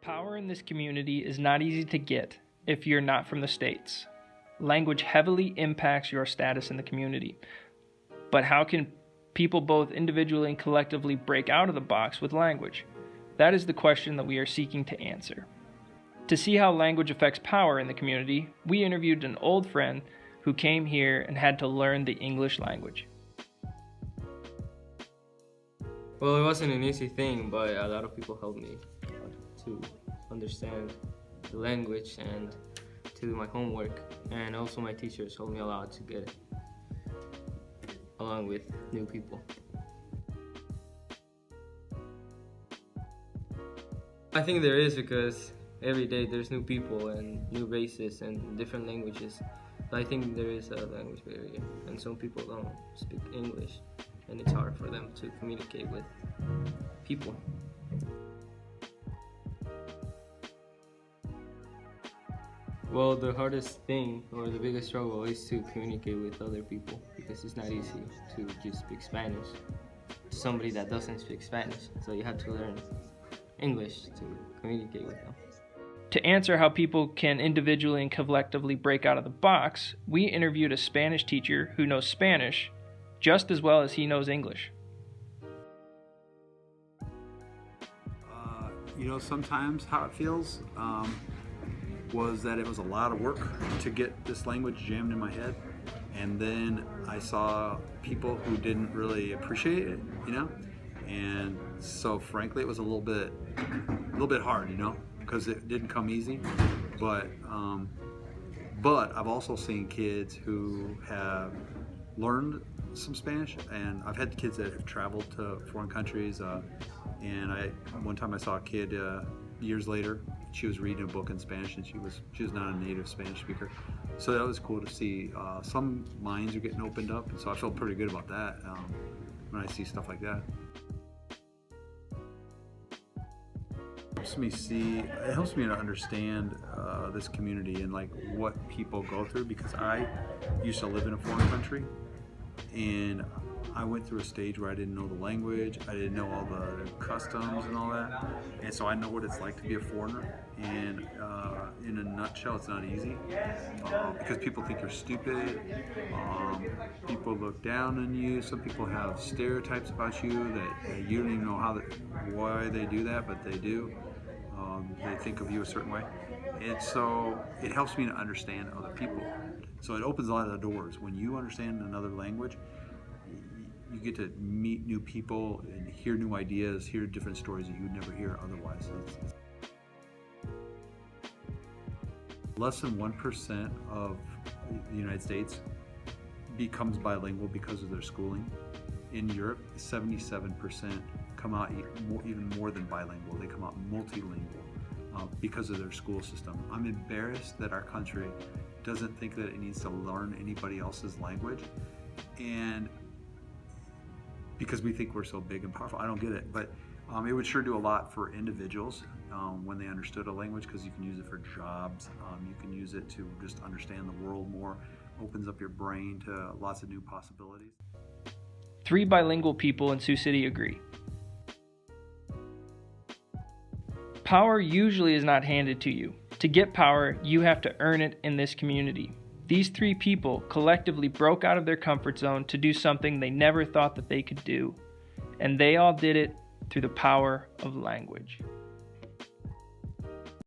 Power in this community is not easy to get if you're not from the States. Language heavily impacts your status in the community. But how can people both individually and collectively break out of the box with language? That is the question that we are seeking to answer. To see how language affects power in the community, we interviewed an old friend who came here and had to learn the English language. Well, it wasn't an easy thing, but a lot of people helped me to understand the language and to do my homework. And also my teachers helped me a lot to get along with new people. I think there is, because every day there's new people and new races and different languages. I think there is a language barrier, and some people don't speak English, and it's hard for them to communicate with people. Well, the hardest thing, or the biggest struggle, is to communicate with other people, because it's not easy to just speak Spanish to somebody that doesn't speak Spanish. So you have to learn English to communicate with them. To answer how people can individually and collectively break out of the box, we interviewed a Spanish teacher who knows Spanish just as well as he knows English. Sometimes how it feels was that it was a lot of work to get this language jammed in my head. And then I saw people who didn't really appreciate it, And so frankly, it was a little bit hard, because it didn't come easy. But I've also seen kids who have learned some Spanish, and I've had kids that have traveled to foreign countries. And one time I saw a kid years later. She was reading a book in Spanish, and she was not a native Spanish speaker. So that was cool to see. Some minds are getting opened up, and so I felt pretty good about that when I see stuff like that. It helps me to understand this community and what people go through, because I used to live in a foreign country, and I went through a stage where I didn't know the language, I didn't know all the customs and all that, and so I know what it's like to be a foreigner. And in a nutshell, it's not easy because people think you're stupid. People look down on you. Some people have stereotypes about you that you don't even know why they do that, but they do. They think of you a certain way, and so it helps me to understand other people. So it opens a lot of doors. When you understand another language, you get to meet new people and hear new ideas, hear different stories that you would never hear otherwise. Less than 1% of the United States becomes bilingual because of their schooling. In Europe, 77% come out even more than bilingual. They come out multilingual because of their school system. I'm embarrassed that our country doesn't think that it needs to learn anybody else's language, and because we think we're so big and powerful. I don't get it, but it would sure do a lot for individuals when they understood a language, because you can use it for jobs. You can use it to just understand the world more. Opens up your brain to lots of new possibilities. 3 bilingual people in Sioux City agree. Power usually is not handed to you. To get power, you have to earn it in this community. These 3 people collectively broke out of their comfort zone to do something they never thought that they could do. And they all did it through the power of language.